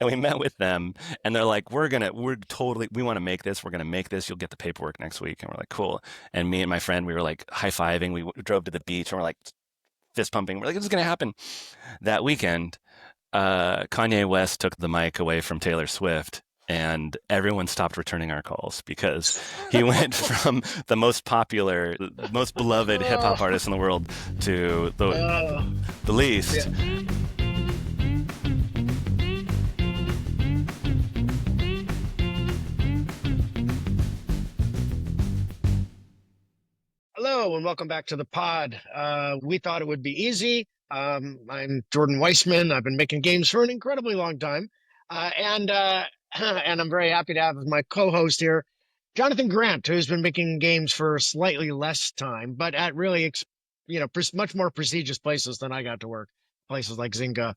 And we met with them, and they're like, we want to make this. We're gonna make this. You'll get the paperwork next week. And we're like, cool. And me and my friend, we were like high fiving. We drove to the beach, and we're like fist pumping. We're like, this is gonna happen. That weekend, Kanye West took the mic away from Taylor Swift. And everyone stopped returning our calls because he went from the most popular, most beloved hip hop Oh, artist in the world to oh, the yeah. least. Hello and welcome back to the pod. We thought it would be easy. I'm Jordan Weissman. I've been making games for an incredibly long time, and and I'm very happy to have as my co-host here, Jonathan Grant, who's been making games for slightly less time, but at really, much more prestigious places than I got to work. Places like Zynga,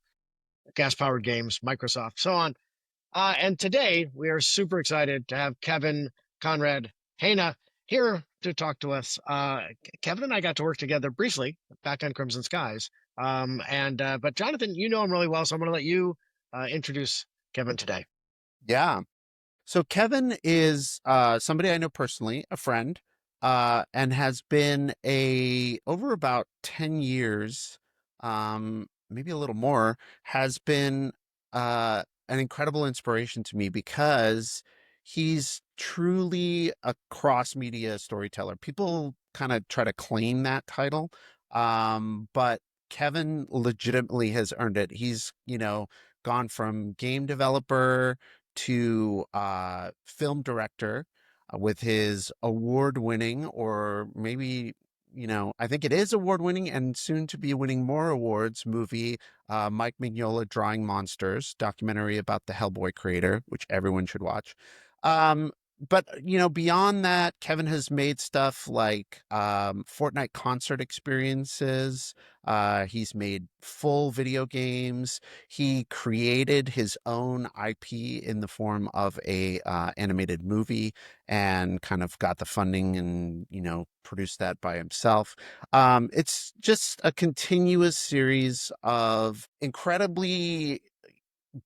Gas Powered Games, Microsoft, so on. And today we are super excited to have Kevin Konrad Hanna here to talk to us. Kevin and I got to work together briefly back on Crimson Skies. And but Jonathan, you know him really well, so I'm going to let you introduce Kevin today. Yeah. So Kevin is somebody I know personally, a friend, and has been a over about 10 years, maybe a little more, has been an incredible inspiration to me because he's truly a cross-media storyteller. People kind of try to claim that title, but Kevin legitimately has earned it. He's, gone from game developer to film director with his award-winning, or maybe, I think it is award-winning and soon to be winning more awards movie, Mike Mignola Drawing Monsters, documentary about the Hellboy creator, which everyone should watch. Um, but beyond that, Kevin has made stuff like Fortnite concert experiences. He's made full video games. He created his own IP in the form of a animated movie and kind of got the funding and produced that by himself. It's just a continuous series of incredibly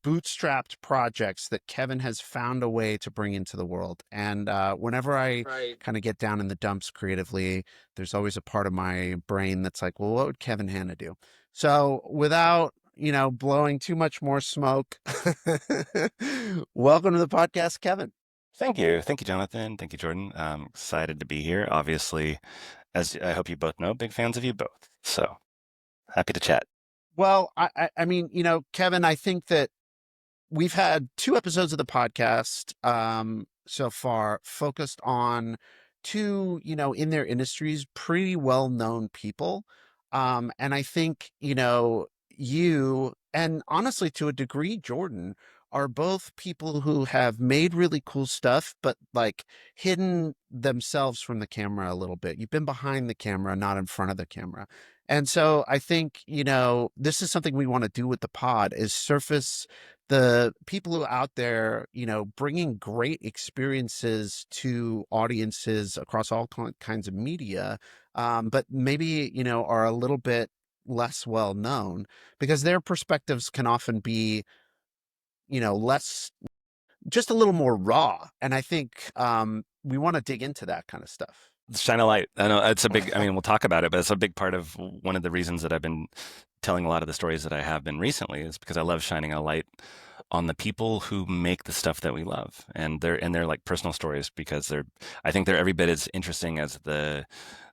bootstrapped projects that Kevin has found a way to bring into the world. And whenever I Right. kind of get down in the dumps creatively, there's always a part of my brain that's like, well, what would Kevin Hanna do? So without, blowing too much more smoke, welcome to the podcast, Kevin. Thank you, Jonathan. Thank you, Jordan. I'm excited to be here. Obviously, as I hope you both know, big fans of you both. So happy to chat. Well, I mean, Kevin, I think that we've had two episodes of the podcast so far focused on two, in their industries, pretty well known people. And I think, you and honestly, to a degree, Jordan, are both people who have made really cool stuff, but like hidden themselves from the camera a little bit. You've been behind the camera, not in front of the camera. And so I think, this is something we want to do with the pod is surface the people who are out there, bringing great experiences to audiences across all kinds of media, but maybe, are a little bit less well known because their perspectives can often be, less, just a little more raw. And I think we want to dig into that kind of stuff. Shine a light. I know it's a big, I mean, we'll talk about it, but it's a big part of one of the reasons that I've been telling a lot of the stories that I have been recently is because I love shining a light on the people who make the stuff that we love. And they're like personal stories because I think they're every bit as interesting as the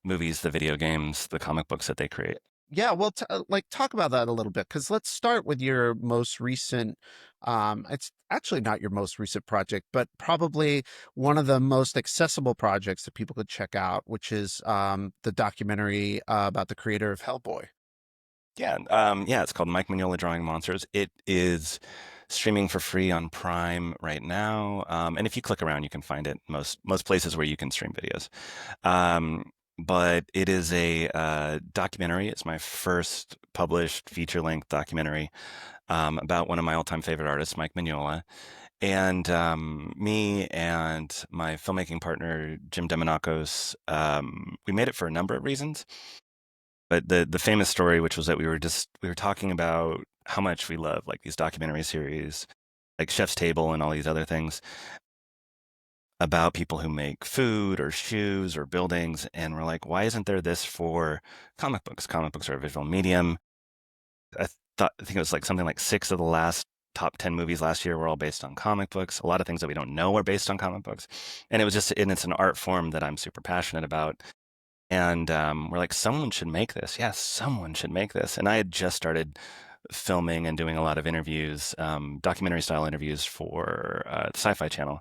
movies, the video games, the comic books that they create. Yeah, well, like talk about that a little bit because let's start with your most recent. It's actually not your most recent project, but probably one of the most accessible projects that people could check out, which is the documentary about the creator of Hellboy. Yeah, it's called Mike Mignola Drawing Monsters. It is streaming for free on Prime right now, and if you click around, you can find it most places where you can stream videos. But it is a documentary. It's my first published feature-length documentary about one of my all-time favorite artists, Mike Mignola. And me and my filmmaking partner, Jim Demonakos, we made it for a number of reasons. But the famous story, which was that we were talking about how much we love like these documentary series like Chef's Table and all these other things about people who make food or shoes or buildings. And we're like, why isn't there this for comic books? Comic books are a visual medium. I think it was like something like 6 of the last top 10 movies last year were all based on comic books. A lot of things that we don't know are based on comic books. And it was just, and it's an art form that I'm super passionate about. And we're like, someone should make this. Yes, someone should make this. And I had just started filming and doing a lot of interviews, documentary style interviews for the Sci-Fi Channel.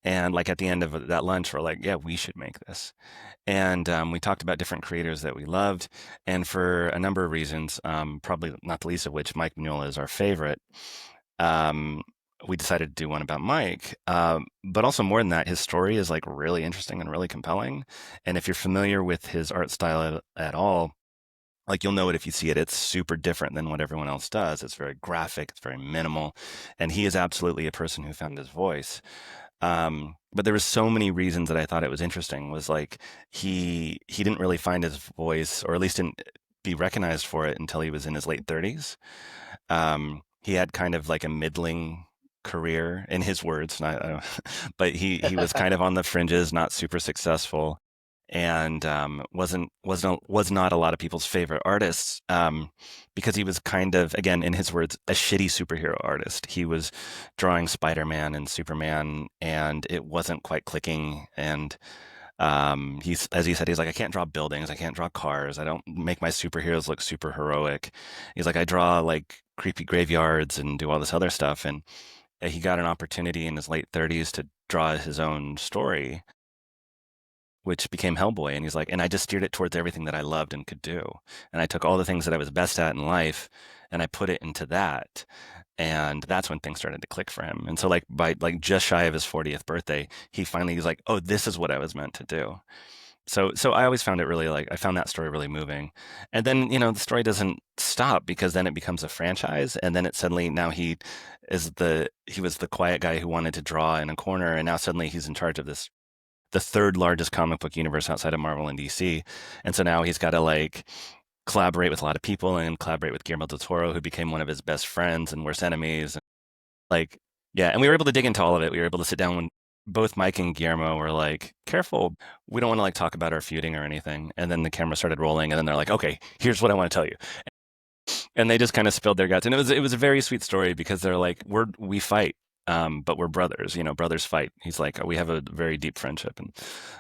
And like at the end of that lunch, we're like, yeah, we should make this. And we talked about different creators that we loved. And for a number of reasons, probably not the least of which, Mike Mignola is our favorite. Um, we decided to do one about Mike. But also more than that, his story is like really interesting and really compelling. And if you're familiar with his art style at all, like you'll know it if you see it. It's super different than what everyone else does. It's very graphic, it's very minimal. And he is absolutely a person who found his voice. But there was so many reasons that I thought it was interesting. Was like he didn't really find his voice, or at least didn't be recognized for it until he was in his late 30s. He had kind of like a middling career, in his words, not, but he was kind of on the fringes, not super successful, and was not a lot of people's favorite artists, because he was kind of, again, in his words, a shitty superhero artist. He was drawing Spider-Man and Superman, and it wasn't quite clicking. And he's, as he said, he's like, I can't draw buildings, I can't draw cars, I don't make my superheroes look super heroic. He's like, I draw like creepy graveyards and do all this other stuff. And he got an opportunity in his late 30s to draw his own story, which became Hellboy. And he's like, and I just steered it towards everything that I loved and could do. And I took all the things that I was best at in life and I put it into that. And that's when things started to click for him. And so like by like just shy of his 40th birthday, he finally was like, oh, this is what I was meant to do. So I always found it really, like, I found that story really moving. And then, the story doesn't stop, because then it becomes a franchise. And then it suddenly, now he was the quiet guy who wanted to draw in a corner. And now suddenly he's in charge of the third largest comic book universe outside of Marvel and DC. And so now he's got to like collaborate with a lot of people and collaborate with Guillermo del Toro, who became one of his best friends and worst enemies. Like, yeah, and we were able to dig into all of it. We were able to sit down when both Mike and Guillermo were like, careful, we don't want to like talk about our feuding or anything. And then the camera started rolling, and then they're like, okay, here's what I want to tell you. And they just kind of spilled their guts. And it was a very sweet story, because they're like, we fight, but we're brothers, brothers fight. He's like, we have a very deep friendship. And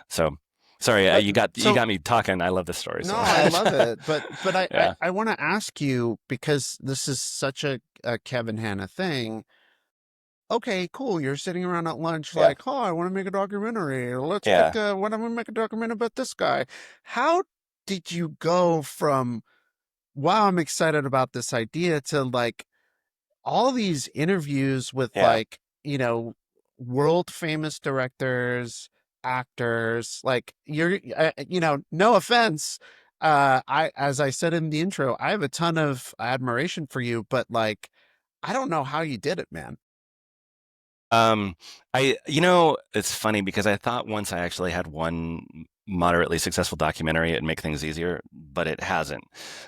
so, sorry, But you so got me talking. I love this story. no, So I love it. But yeah, I want to ask you, because this is such a Kevin Hanna thing. Okay, cool. You're sitting around at lunch yeah, like, oh, I want to make a documentary. Let's yeah. make what I'm gonna make a documentary about this guy. How did you go from, wow, I'm excited about this idea, to like all these interviews with Yeah. like, world famous directors, actors, like no offense. As I said in the intro, I have a ton of admiration for you, but like, I don't know how you did it, man. Um, it's funny, because I thought once I actually had one moderately successful documentary, it'd make things easier, but it hasn't.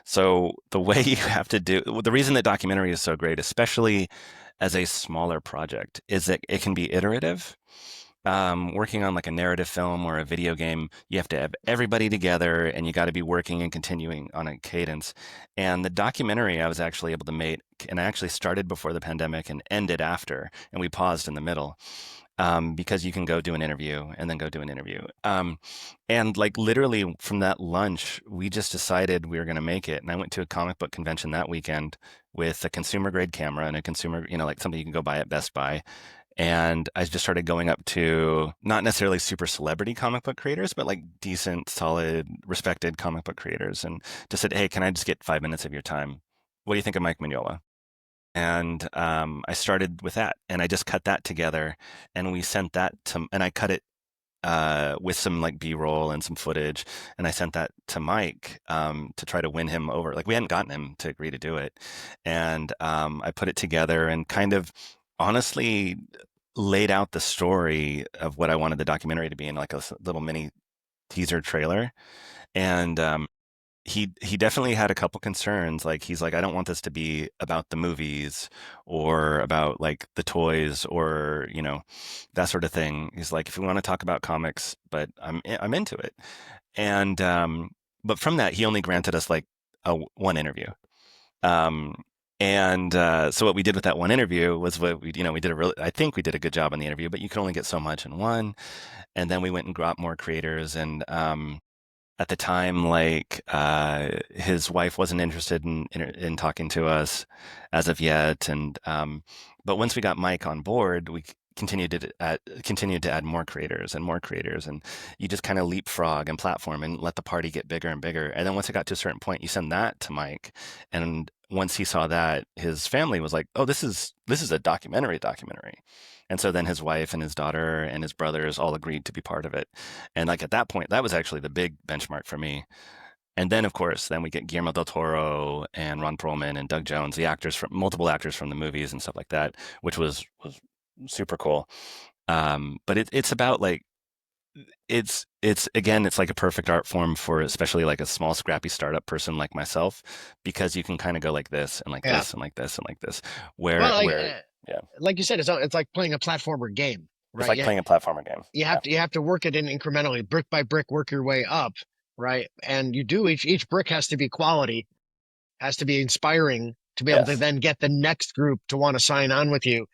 So the way you have to do, well, the reason that documentary is so great, especially as a smaller project, is that it can be iterative. Working on like a narrative film or a video game, you have to have everybody together, and you got to be working and continuing on a cadence. And the documentary I was actually able to make, and I actually started before the pandemic and ended after, and we paused in the middle, because you can go do an interview and then go do an interview. And like literally from that lunch, we just decided we were going to make it. And I went to a comic book convention that weekend with a consumer grade camera and a consumer, like something you can go buy at Best Buy. And I just started going up to not necessarily super celebrity comic book creators, but like decent, solid, respected comic book creators, and just said, hey, can I just get 5 minutes of your time? What do you think of Mike Mignola? And I started with that, and I just cut that together, and we sent that to, and I cut it with some like B-roll and some footage, and I sent that to Mike, to try to win him over. Like we hadn't gotten him to agree to do it, and I put it together and kind of honestly laid out the story of what I wanted the documentary to be in like a little mini teaser trailer. And he definitely had a couple concerns. Like he's like, I don't want this to be about the movies or about like the toys or that sort of thing. He's like, if we want to talk about comics, but I'm into it. And but from that, he only granted us like one interview. Um, and so what we did with that one interview was what we did a really, I think we did a good job on the interview, but you can only get so much in one. And then we went and got more creators and at the time, like his wife wasn't interested in talking to us as of yet, and but once we got Mike on board, we continued to add more creators, and you just kind of leapfrog and platform and let the party get bigger and bigger. And then once it got to a certain point, you send that to Mike, and once he saw that, his family was like, "Oh, this is a documentary." And so then his wife and his daughter and his brothers all agreed to be part of it. And like at that point, that was actually the big benchmark for me. And then, of course, then we get Guillermo del Toro and Ron Perlman and Doug Jones, the actors from multiple actors from the movies and stuff like that, which was super cool. But it's about like it's again, it's like a perfect art form for especially like a small scrappy startup person like myself, because you can kind of go like this and like Yeah. this and like this and like this, Well, where yeah, like you said, it's like playing a platformer game, it's right? like Yeah, playing a platformer game. Yeah, you have to work it in incrementally, brick by brick, work your way up, right? And you do each brick has to be quality, has to be inspiring to be able to yes, then get the next group to want to sign on with you.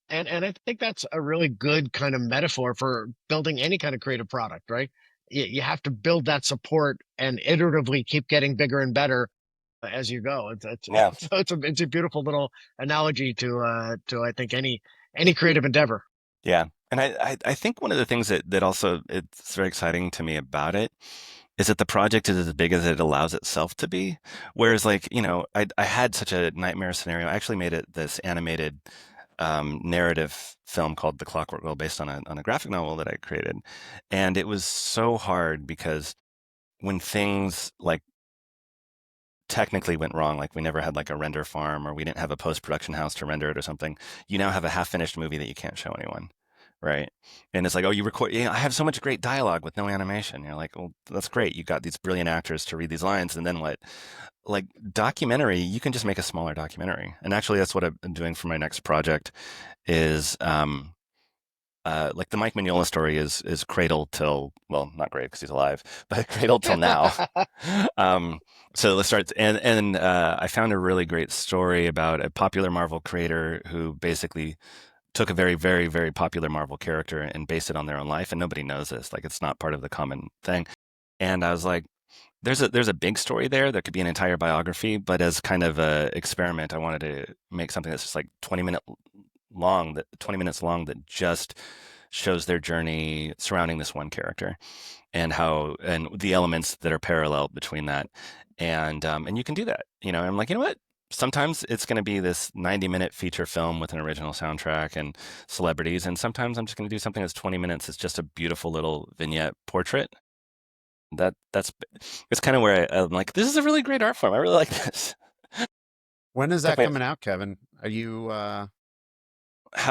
And I think that's a really good kind of metaphor for building any kind of creative product, right? You have to build that support and iteratively keep getting bigger and better as you go. yeah. It's a beautiful little analogy to I think any creative endeavor. Yeah. And I think one of the things that also it's very exciting to me about it is that the project is as big as it allows itself to be. Whereas like, I had such a nightmare scenario. I actually made it this animated narrative film called The Clockwork World based on a graphic novel that I created. And it was so hard because when things like technically went wrong, like we never had like a render farm or we didn't have a post-production house to render it or something, you now have a half-finished movie that you can't show anyone. Right. And it's like, oh, you record, I have so much great dialogue with no animation. You're like, well, that's great. You got these brilliant actors to read these lines. And then what? Like documentary, you can just make a smaller documentary. And actually, that's what I've been doing for my next project is like the Mike Mignola story is cradle till, well, not great because he's alive, but cradle till now. Um, so let's start. And I found a really great story about a popular Marvel creator who basically took a very, very, very popular Marvel character and based it on their own life, and nobody knows this. Like it's not part of the common thing. And I was like, there's a big story there. There could be an entire biography, but as kind of a experiment, I wanted to make something that's just like 20 minutes long that just shows their journey surrounding this one character and how and the elements that are parallel between that. And you can do that. And I'm like, you know what? Sometimes it's going to be this 90-minute feature film with an original soundtrack and celebrities, and sometimes I'm just going to do something that's 20 minutes. It's just a beautiful little vignette portrait. That's it's kind of where I'm like, this is a really great art form. I really like this. When is Took that me, coming out, Kevin? Are you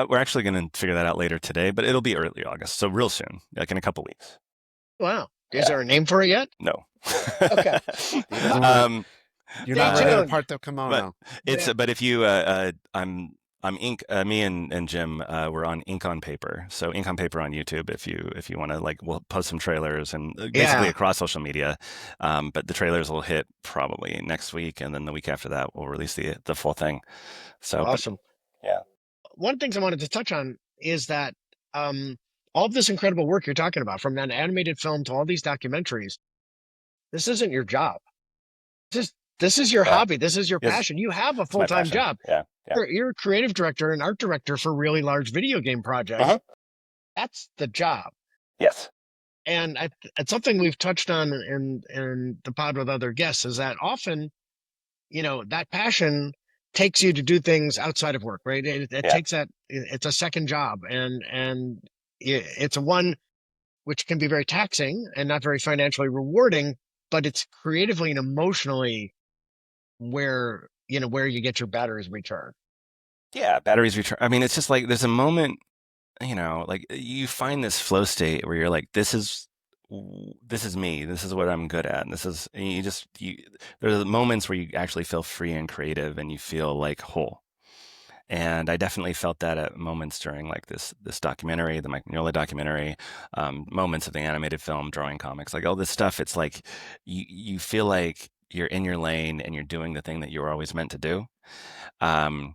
we're actually going to figure that out later today, but it'll be early August, so real soon, like in a couple weeks. Wow. Is Yeah, there a name for it yet? no. Okay. he doesn't want to um, you're Stay not ready to uh, tuned. part the but kimono? it's Yeah. but if you I'm ink me and Jim we're on Ink on Paper. So Ink on Paper on YouTube if you want to like we'll post some trailers and basically Yeah. across social media. But the trailers will hit probably next week and then the week after that we'll release the full thing. So but Awesome. yeah. One of the things I wanted to touch on is that um, all of this incredible work you're talking about, from that animated film to all these documentaries, this isn't your job. This is your Yeah. hobby. This is your Yes, passion. You have a it's my full-time passion. job. Yeah. Yeah. You're a creative director and art director for really large video game projects. Uh-huh. That's the job. Yes. And it's something we've touched on in the pod with other guests is that often, that passion takes you to do things outside of work, right? It Yeah. takes it's a second job and it's a one which can be very taxing and not very financially rewarding, but it's creatively and emotionally where you get your batteries return. Yeah. Batteries return. I mean, it's just like there's a moment, like you find this flow state where you're like, this is this is me. This is what I'm good at. And this is and there's moments where you actually feel free and creative and you feel like whole. And I definitely felt that at moments during like this documentary, the Mike Mignola documentary, moments of the animated film, drawing comics, like all this stuff. It's like you feel like you're in your lane and you're doing the thing that you were always meant to do. Um,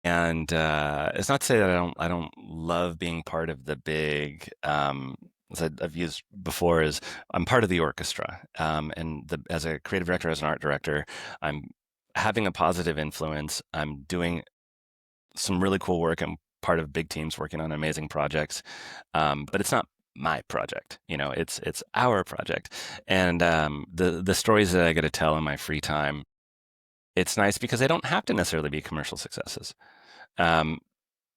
and it's not to say that I don't love being part of the big. As I've used before, is I'm part of the orchestra, and as a creative director, as an art director, I'm having a positive influence. I'm doing some really cool work. I'm part of big teams working on amazing projects, but it's not my project. It's our project, and the stories that I get to tell in my free time. It's nice because they don't have to necessarily be commercial successes. Um,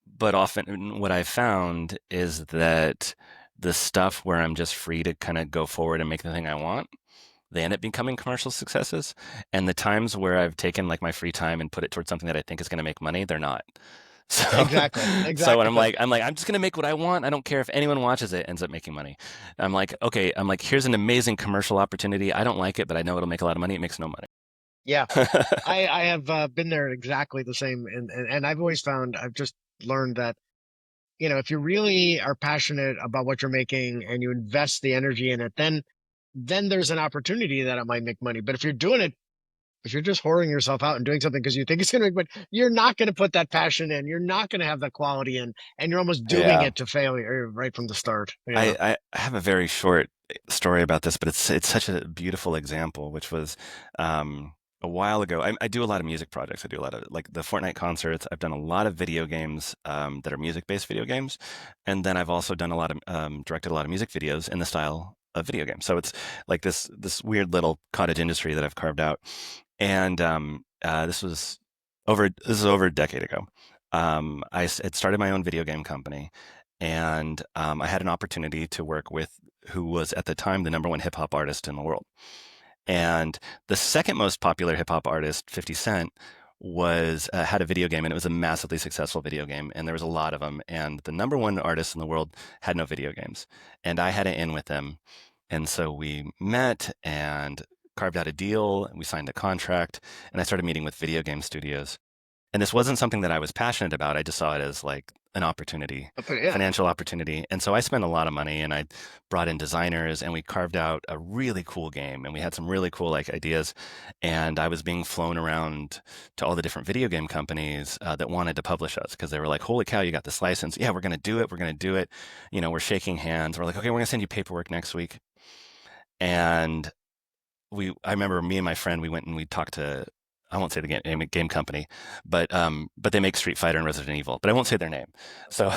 but often what I've found is that the stuff where I'm just free to kind of go forward and make the thing I want, they end up becoming commercial successes. And the times where I've taken like my free time and put it towards something that I think is going to make money, they're not. So, Exactly. so when I'm Exactly. like, I'm like, I'm just gonna make what I want. I don't care if anyone watches it, ends up making money. I'm like, okay, I'm like, here's an amazing commercial opportunity. I don't like it, but I know it'll make a lot of money. It makes no money. Yeah. I have been there exactly the same. And I've always found, I've just learned that, if you really are passionate about what you're making and you invest the energy in it, then there's an opportunity that it might make money. But if you're just whoring yourself out and doing something because you think it's going to make money, you're not going to put that passion in. You're not going to have the quality in, and you're almost dooming Yeah. it to failure right from the start. I have a very short story about this, but it's such a beautiful example, which was a while ago. I do a lot of music projects. I do a lot of like the Fortnite concerts. I've done a lot of video games that are music-based video games, and then I've also done a lot of directed a lot of music videos in the style of video games. So it's like this weird little cottage industry that I've carved out. And this is over a decade ago. Had started my own video game company, and I had an opportunity to work with who was at the time the number one hip hop artist in the world. And the second most popular hip hop artist, 50 Cent, was had a video game, and it was a massively successful video game, and there was a lot of them. And the number one artist in the world had no video games, and I had it in with them. And so we met and carved out a deal, and we signed a contract, and I started meeting with video game studios. And this wasn't something that I was passionate about. I just saw it as like an opportunity, But yeah, financial opportunity. And so I spent a lot of money and I brought in designers and we carved out a really cool game and we had some really cool like ideas. And I was being flown around to all the different video game companies that wanted to publish us because they were like, holy cow, you got this license. Yeah, we're going to do it. We're going to do it. We're shaking hands. We're like, okay, we're going to send you paperwork next week. And I remember me and my friend, we went and we talked to, I won't say the game company, but they make Street Fighter and Resident Evil, but I won't say their name. So,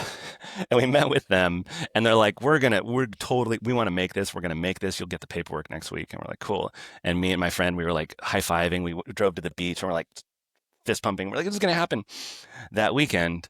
and we met with them, and they're like, we want to make this. We're gonna make this. You'll get the paperwork next week, and we're like, cool. And me and my friend, we were like high fiving. We drove to the beach, and we're like fist pumping. We're like, this is gonna happen. That weekend,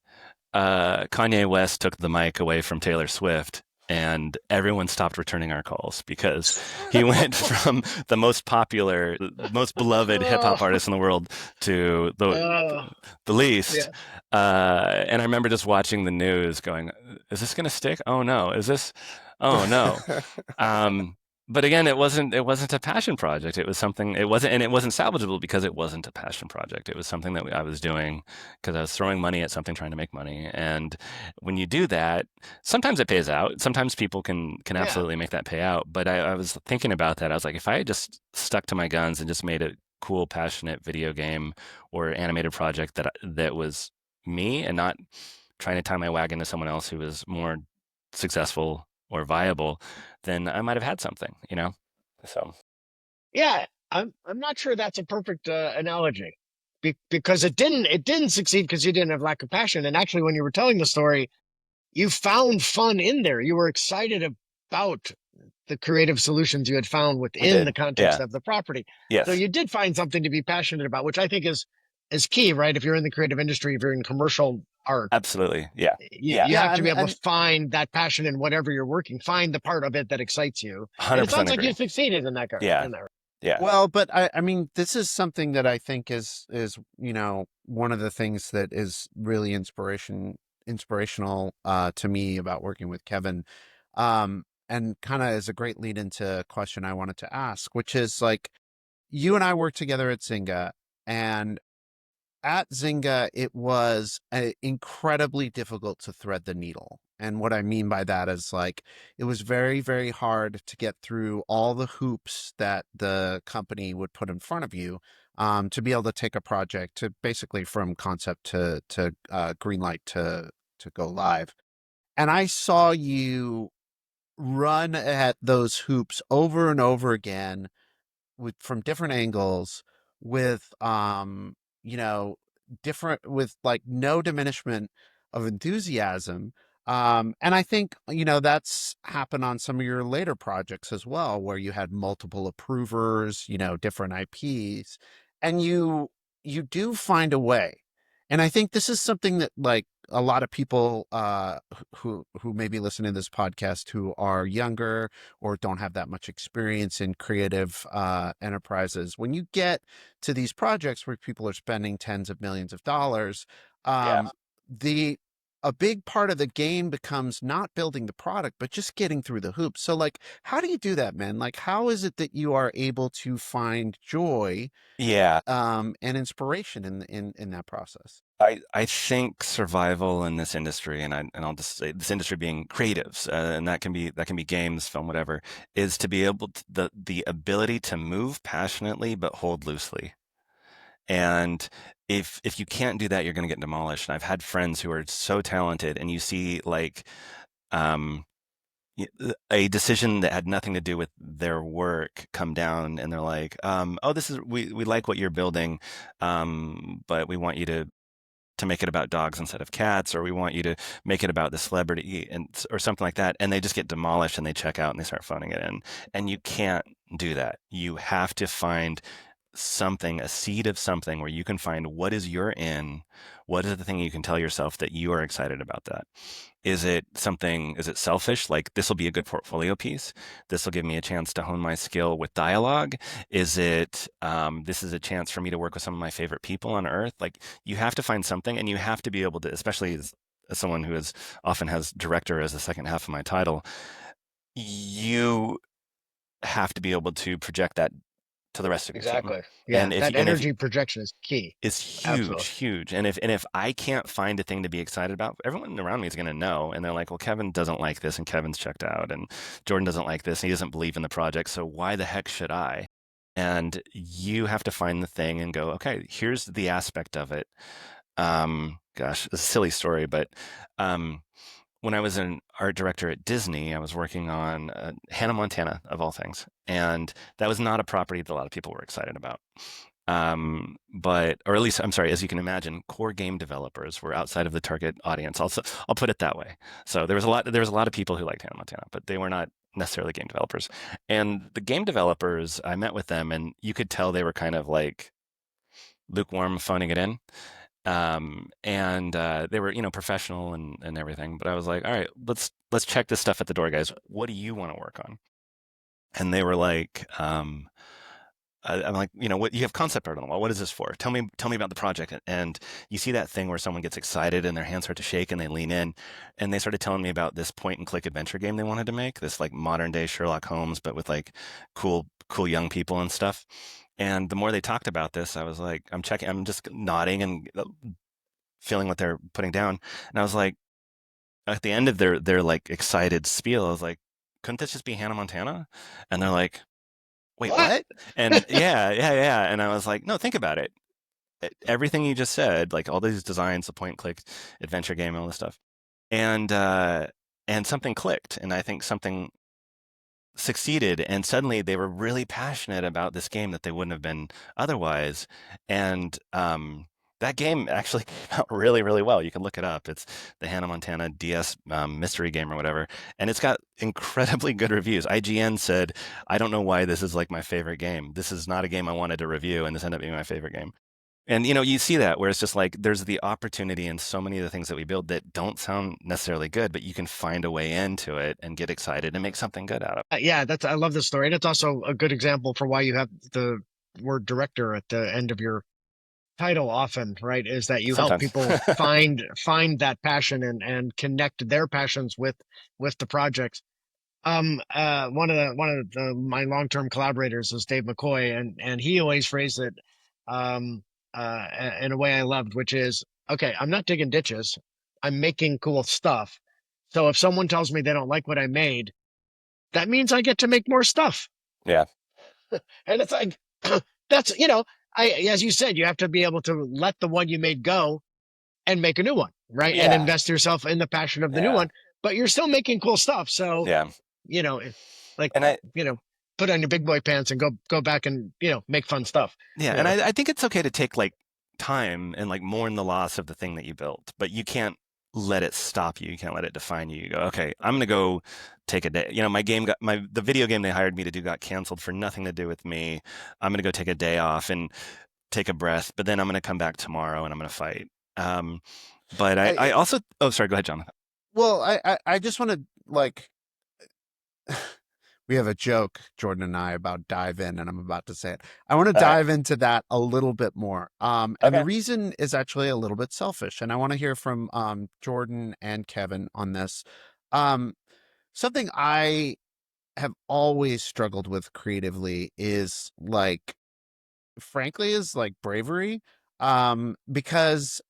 Kanye West took the mic away from Taylor Swift, and everyone stopped returning our calls because he went from the most popular, most beloved hip hop oh, artist in the world to oh, the least. yeah, And I remember just watching the news, going, "Is this going to stick? Oh no! Is this? Oh no!" Um, but again, it wasn't a passion project. It was something. It wasn't salvageable because it wasn't a passion project. It was something that I was doing because I was throwing money at something, trying to make money. And when you do that, sometimes it pays out. Sometimes people can yeah, absolutely make that pay out. But I was thinking about that. I was like, if I had just stuck to my guns and just made a cool, passionate video game or animated project that was me and not trying to tie my wagon to someone else who was more successful or viable, then I might have had something. So yeah. I'm not sure that's a perfect analogy, because it didn't succeed because you didn't have lack of passion. And actually, when you were telling the story, you found fun in there. You were excited about the creative solutions you had found I within the did. context Yeah. of the property. So Yes. you did find something to be passionate about, which I think is key, right? If you're in the creative industry, if you're in commercial art, Absolutely. Yeah. you Yeah. have Yeah, to be able to and find that passion in whatever you're working. Find the part of it that excites you. And it 100% sounds like you agree. succeeded in that. Yeah. In that. Yeah. well, but I mean, this is something that I think is one of the things that is really inspirational to me about working with Kevin. and kind of is a great lead into a question I wanted to ask, which is like, you and I worked together at Zynga, and at Zynga, it was incredibly difficult to thread the needle. And what I mean by that is like, it was very, very hard to get through all the hoops that the company would put in front of you, to be able to take a project to basically from concept to green light to go live. And I saw you run at those hoops over and over again with from different angles with you know different with like no diminishment of enthusiasm, and I think that's happened on some of your later projects as well, where you had multiple approvers, different IPs, and you do find a way. And I think this is something that like a lot of people who maybe listen to this podcast who are younger or don't have that much experience in creative enterprises. When you get to these projects where people are spending tens of millions of dollars, Yeah. the a big part of the game becomes not building the product, but just getting through the hoops. So, like, how do you do that, man? Like, how is it that you are able to find joy Yeah. and inspiration in that process? I think survival in this industry, and I'll just say this industry being creatives, and that can be games, film, whatever, is to be able to, the ability to move passionately but hold loosely. And if you can't do that, you're going to get demolished. And I've had friends who are so talented, and you see like um, a decision that had nothing to do with their work come down, and they're like, "Oh, this is we like what you're building, but we want you to make it about dogs instead of cats, or we want you to make it about the celebrity and or something like that," and they just get demolished and they check out and they start phoning it in. And you can't do that. You have to find something, a seed of something where you can find what is your in, what is the thing you can tell yourself that you are excited about that. Is it selfish? Like, this will be a good portfolio piece. This will give me a chance to hone my skill with dialogue. This is a chance for me to work with some of my favorite people on earth. Like, you have to find something, and you have to be able to, especially as someone who is often has director as the second half of my title, you have to be able to project that to the rest of your team. Exactly. Yeah, And if that and if energy projection is key. is huge, Absolutely. huge. And if I can't find a thing to be excited about, everyone around me is going to know. And they're like, well, Kevin doesn't like this, and Kevin's checked out, and Jordan doesn't like this, and he doesn't believe in the project. So why the heck should I? And you have to find the thing and go, okay, here's the aspect of it. Gosh, it's a silly story, but um, when I was an art director at Disney, I was working on Hannah Montana, of all things. And that was not a property that a lot of people were excited about. Or at least, I'm sorry, as you can imagine, core game developers were outside of the target audience. Also, I'll put it that way. So there was a lot of people who liked Hannah Montana, but they were not necessarily game developers. And the game developers, I met with them, and you could tell they were kind of like lukewarm, phoning it in. And they were, professional and everything. But I was like, all right, let's check this stuff at the door, guys. What do you want to work on? And they were like, I'm like, what you have concept art on the wall. What is this for? Tell me about the project. And you see that thing where someone gets excited and their hands start to shake and they lean in, and they started telling me about this point and click adventure game they wanted to make, this like modern day Sherlock Holmes, but with like cool young people and stuff. And the more they talked about this, I was like, I'm just nodding and feeling what they're putting down. And I was like, at the end of their like excited spiel, I was like, couldn't this just be Hannah Montana? And they're like, wait, What? what? And yeah, yeah, yeah. And I was like, no, think about it. Everything you just said, like all these designs, the point and click adventure game, all this stuff. And something clicked. And I think something succeeded, and suddenly they were really passionate about this game that they wouldn't have been otherwise. And that game actually came out really, really well. You can look it up. It's the Hannah Montana DS mystery game or whatever, and it's got incredibly good reviews. IGN said, "I don't know why this is like my favorite game. This is not a game I wanted to review, and this ended up being my favorite game." And you see that where it's just like there's the opportunity in so many of the things that we build that don't sound necessarily good, but you can find a way into it and get excited and make something good out of it. Yeah, I love this story. And it's also a good example for why you have the word director at the end of your title often, right? Is that you help Sometimes. people find that passion and connect their passions with the projects. One of my long-term collaborators is Dave McCoy, and he always phrased it um in a way I loved, which is, okay, I'm not digging ditches, I'm making cool stuff. So if someone tells me they don't like what I made, that means I get to make more stuff. Yeah. And it's like, that's, as you said, you have to be able to let the one you made go and make a new one, right? And Yeah. invest yourself in the passion of the new Yeah. one, but you're still making cool stuff. So, Yeah. you know, like, And I, you know, put on your big boy pants and go back and, make fun stuff. yeah, and I think it's okay to take like time and like mourn the loss of the thing that you built, but you can't let it stop you. You can't let it define you. You go, okay, I'm gonna go take a day. My game got the video game they hired me to do got canceled for nothing to do with me. I'm gonna go take a day off and take a breath, but then I'm gonna come back tomorrow and I'm gonna fight. Um, but I I, also, oh, sorry, go ahead, Jonathan. well, I just want to like we have a joke, Jordan and I, about dive in, and I'm about to say it. I want to All right. dive into that a little bit more. And the Okay. reason is actually a little bit selfish, and I want to hear from Jordan and Kevin on this. Um, Something I have always struggled with creatively is like frankly is like bravery, because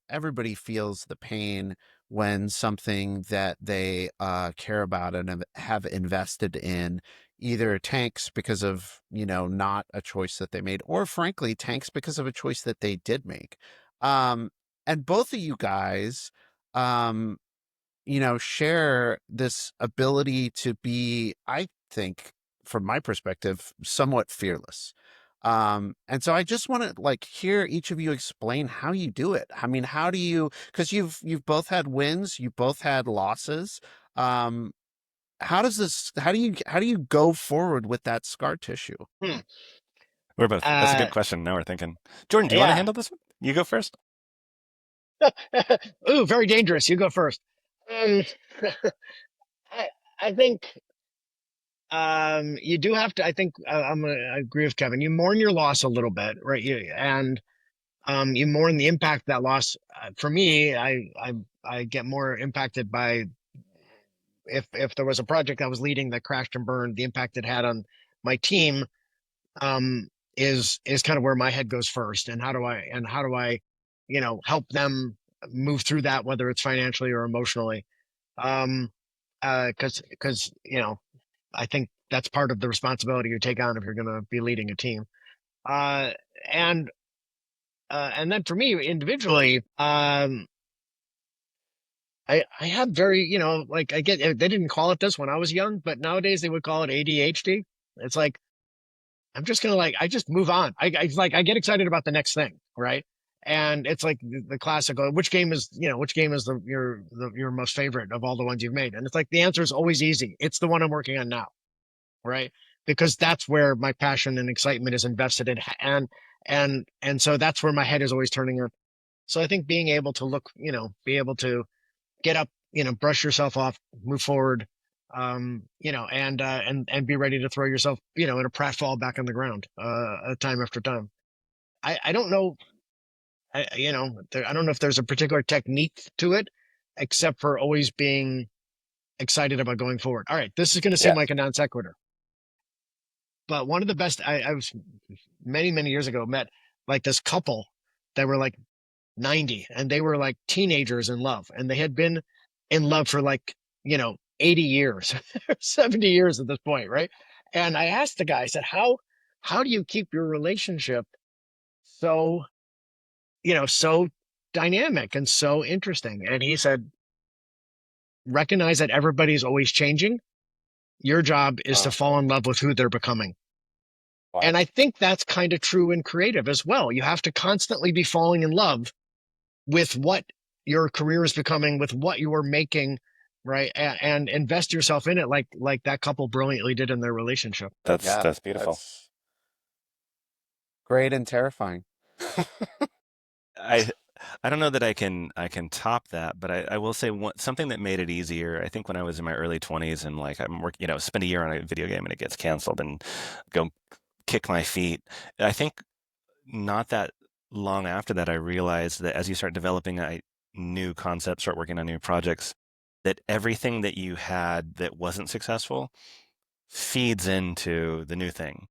everybody feels the pain when something that they care about and have invested in either tanks because of not a choice that they made, or frankly tanks because of a choice that they did make. um and both of you guys um share this ability to be, I think, from my perspective, somewhat fearless. And so I just want to like hear each of you explain how you do it. I mean, how do you, because you've both had wins, you both had losses. Um, how do you go forward with that scar tissue? Hmm. We're both. That's a good Uh, question. Now we're thinking. Jordan, do you want to yeah. handle this one? You go first. Ooh, very dangerous. You go first. Um, I, I think you do have to. I think I agree with Kevin. You mourn your loss a little bit, right? And you mourn the impact that loss. For me, I get more impacted by, if there was a project I was leading that crashed and burned, the impact it had on my team um, is kind of where my head goes first. And how do I help them move through that, whether it's financially or emotionally. Um, because I think that's part of the responsibility you take on if you're going to be leading a team. Uh, and and then for me individually, I have very, like, I get, they didn't call it this when I was young, but nowadays they would call it ADHD. It's like, I'm just gonna, like, I just move on. I get excited about the next thing, right? And it's like the classical, which game is your most favorite of all the ones you've made? And it's like the answer is always easy. It's the one I'm working on now, right? Because that's where my passion and excitement is invested in, and so that's where my head is always turning on. So I think being able to be able to get up, brush yourself off, move forward, and be ready to throw yourself, in a pratfall back on the ground, time after time. I don't know, I don't know if there's a particular technique to it, except for always being excited about going forward. All right, this is going to seem Yeah. like a non sequitur, but one of the best, I was many, many years ago, met like this couple that were like 90, and they were like teenagers in love, and they had been in love for like 80 years 70 years at this point, right? And I asked the guy, I said, how do you keep your relationship so so dynamic and so interesting? And he said, recognize that everybody's always changing. Your job is to Oh, fall in love with who they're becoming. wow. And I think that's kind of true in creative as well. You have to constantly be falling in love with what your career is becoming, with what you are making, right? And invest yourself in it, like that couple brilliantly did in their relationship. Yeah, That's beautiful. that's great and terrifying. I I don't know that I can top that, but I will say something that made it easier. I think when I was in my early 20s and like I'm work, spend a year on a video game and it gets canceled and go kick my feet. I think not that long after that, I realized that as you start developing new concepts, start working on new projects, that everything that you had that wasn't successful feeds into the new thing.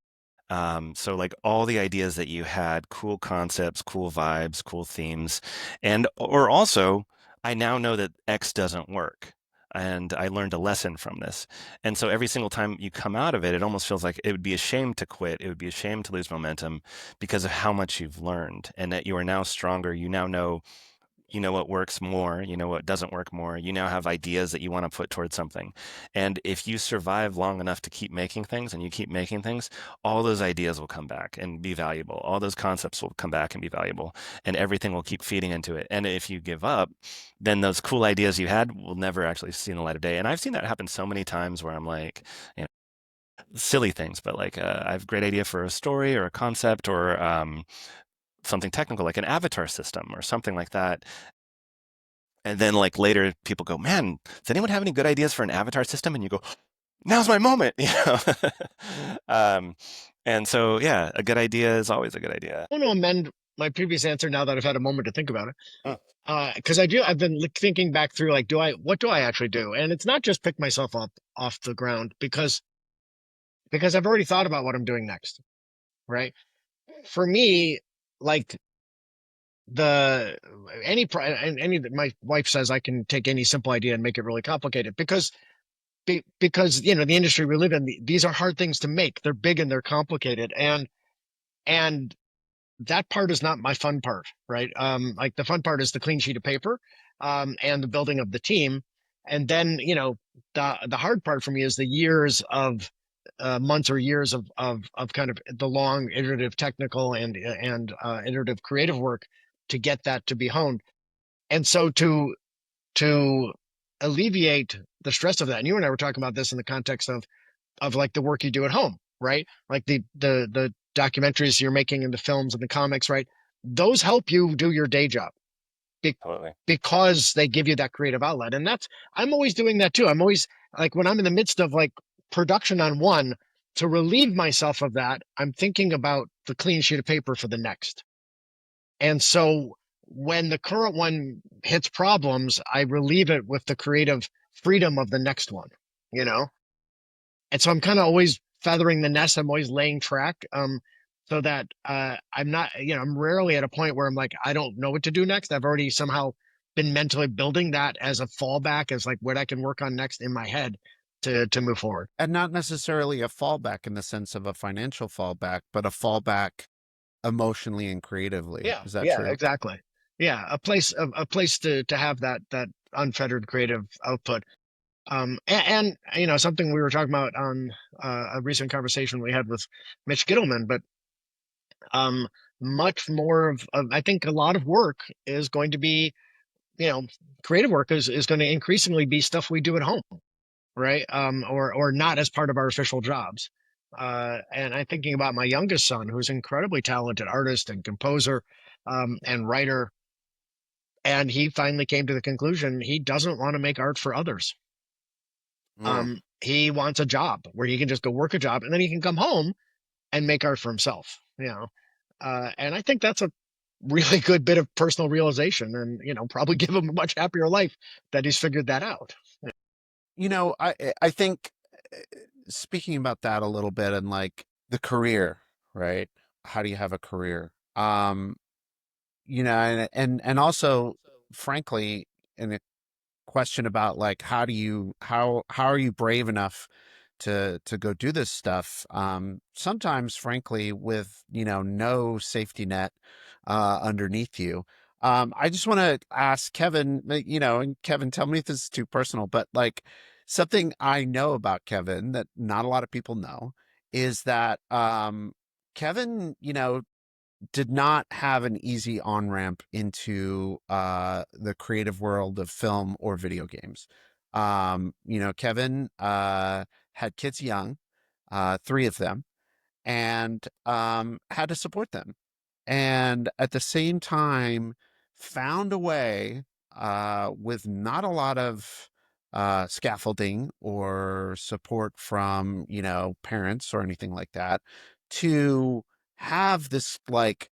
So like all the ideas that you had, cool concepts, cool vibes, cool themes, and or also I now know that X doesn't work. And I learned a lesson from this. And so every single time you come out of it, it almost feels like it would be a shame to quit. It would be a shame to lose momentum because of how much you've learned and that you are now stronger. You know what works more, you know what doesn't work more. You now have ideas that you want to put towards something. And if you survive long enough to keep making things and you keep making things, all those ideas will come back and be valuable. All those concepts will come back and be valuable, and everything will keep feeding into it. And if you give up, then those cool ideas you had will never actually see the light of day. And I've seen that happen so many times where I'm like, you know, silly things, but like I have a great idea for a story or a concept or something technical like an avatar system or something like that. And then like later people go, man, does anyone have any good ideas for an avatar system? And you go, now's my moment, you know? um, and so, yeah, a good idea is always a good idea. I want to amend my previous answer now that I've had a moment to think about it. Mm. Because I've been thinking back through like, what do I actually do? And it's not just pick myself up off the ground because I've already thought about what I'm doing next, right? For me, like the my wife says I can take any simple idea and make it really complicated because the industry we live in, these are hard things to make. They're big and they're complicated, and that part is not my fun part, right? Like the fun part is the clean sheet of paper, and the building of the team, and then the hard part for me is the years of months or years of kind of the long iterative technical and iterative creative work to get that to be honed. And so to alleviate the stress of that, and you and I were talking about this in the context of like the work you do at home, right? Like the documentaries you're making and the films and the comics, right? Those help you do your day job be- Totally. because they give you that creative outlet. And I'm always doing that too. I'm always like when I'm in the midst of like production on one, to relieve myself of that, I'm thinking about the clean sheet of paper for the next. And so when the current one hits problems, I relieve it with the creative freedom of the next one, you know? And so I'm kind of always feathering the nest. I'm always laying track, so that I'm not, I'm rarely at a point where I'm like, I don't know what to do next. I've already somehow been mentally building that as a fallback, as like what I can work on next in my head to move forward. And not necessarily a fallback in the sense of a financial fallback, but a fallback emotionally and creatively. Yeah, Is that yeah, true? exactly. Yeah, a place to have that unfettered creative output. Something we were talking about on a recent conversation we had with Mitch Gittleman, but um, much more of I think a lot of work is going to be, you know, creative work is going to increasingly be stuff we do at home, right? Or not as part of our official jobs. And I'm thinking about my youngest son, who's an incredibly talented artist and composer, and writer. And he finally came to the conclusion he doesn't want to make art for others. Mm. He wants a job where he can just go work a job and then he can come home and make art for himself, and I think that's a really good bit of personal realization and, probably give him a much happier life that he's figured that out. I think speaking about that a little bit and like the career, right? How do you have a career? And also, frankly, in a question about like how are you brave enough to go do this stuff, sometimes frankly with no safety net underneath you. I just want to ask Kevin, and Kevin, tell me if this is too personal, but like something I know about Kevin that not a lot of people know is that Kevin, did not have an easy on ramp into the creative world of film or video games. Kevin had kids young, three of them, and had to support them. And at the same time, found a way with not a lot of scaffolding or support from, parents or anything like that to have this like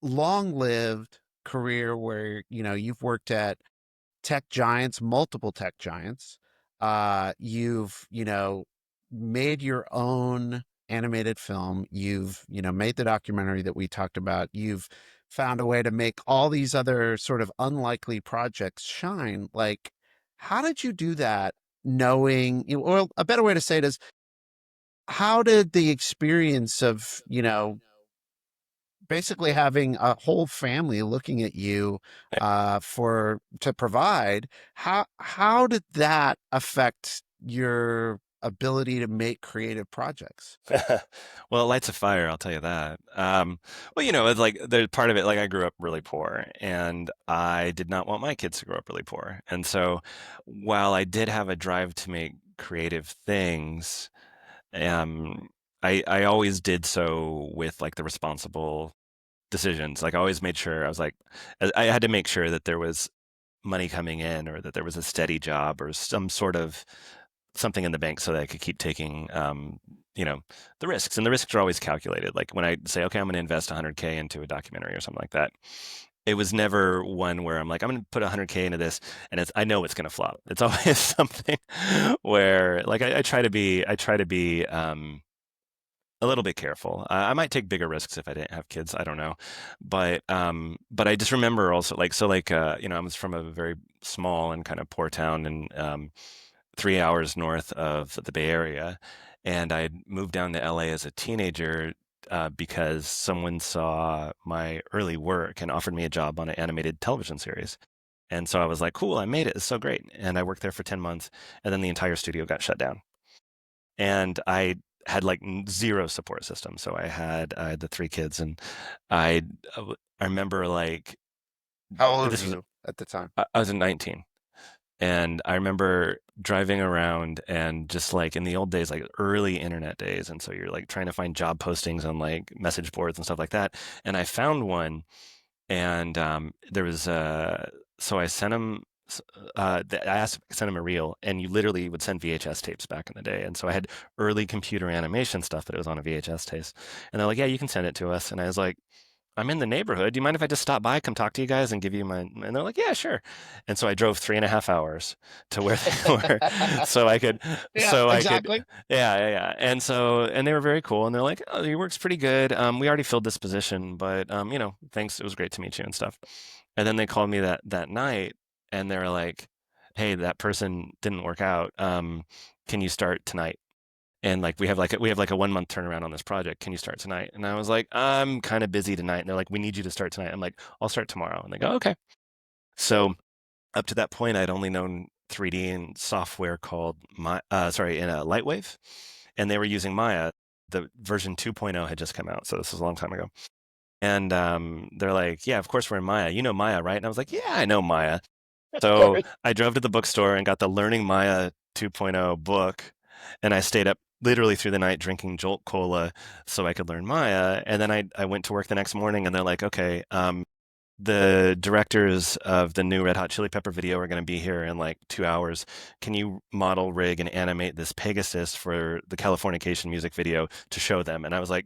long lived career where, you've worked at tech giants, multiple tech giants. You've, made your own animated film. You've, made the documentary that we talked about. You've found a way to make all these other sort of unlikely projects shine. Like, how did you do that? Knowing, or a better way to say it is, how did the experience of, basically having a whole family looking at you for to provide, how did that affect your ability to make creative projects? Well, it lights a fire, I'll tell you that. Well, it's like there's part of it, like I grew up really poor and I did not want my kids to grow up really poor. And so while I did have a drive to make creative things, um, I always did so with like the responsible decisions. Like I always made sure I was like, I had to make sure that there was money coming in or that there was a steady job or some sort of something in the bank so that I could keep taking, you know, the risks. And the risks are always calculated. Like when I say, okay, I'm going to invest 100K into a documentary or something like that, it was never one where I'm like, I'm going to put 100K into this, and I know it's going to flop. It's always something where, like, I try to be, a little bit careful. I might take bigger risks if I didn't have kids. I don't know, but I just remember also like so like I was from a very small and kind of poor town and 3 hours north of the Bay Area, and I moved down to LA as a teenager because someone saw my early work and offered me a job on an animated television series. And so I was like, cool, I made it. It's so great. And I worked there for 10 months, and then the entire studio got shut down. And I had like zero support system. So I had the three kids, and I I remember like How old were this was you at the time? I was in 19. And I remember driving around and just like in the old days, like early internet days. And so you're like trying to find job postings on like message boards and stuff like that. And I found one and there was, so I sent him, I asked if I could send him a reel and you literally would send VHS tapes back in the day. And so I had early computer animation stuff, but it was on a VHS tape. And they're like, yeah, you can send it to us. And I was like, I'm in the neighborhood. Do you mind if I just stop by, come talk to you guys, and give you my? And they're like, yeah, sure. And so I drove 3.5 hours to where they were, so I could, Yeah, so I could, exactly. yeah. And they were very cool, and they're like, oh, your work's pretty good. We already filled this position, but thanks. It was great to meet you and stuff. And then they called me that night, and they were like, hey, that person didn't work out. Can you start tonight? And like we have like a 1 month turnaround on this project. Can you start tonight? And I was like, I'm kind of busy tonight. And they're like, we need you to start tonight. I'm like, I'll start tomorrow. And they go, okay. So up to that point, I'd only known 3D and software called in a Lightwave, and they were using Maya. The version 2.0 had just come out, so this was a long time ago. And they're like, yeah, of course we're in Maya. You know Maya, right? And I was like, yeah, I know Maya. Of So course. I drove to the bookstore and got the Learning Maya 2.0 book, and I stayed up literally through the night drinking Jolt Cola so I could learn Maya. And then I went to work the next morning, and they're like, okay, the directors of the new Red Hot Chili Pepper video are going to be here in like 2 hours. Can you model, rig, and animate this Pegasus for the Californication music video to show them? And I was like,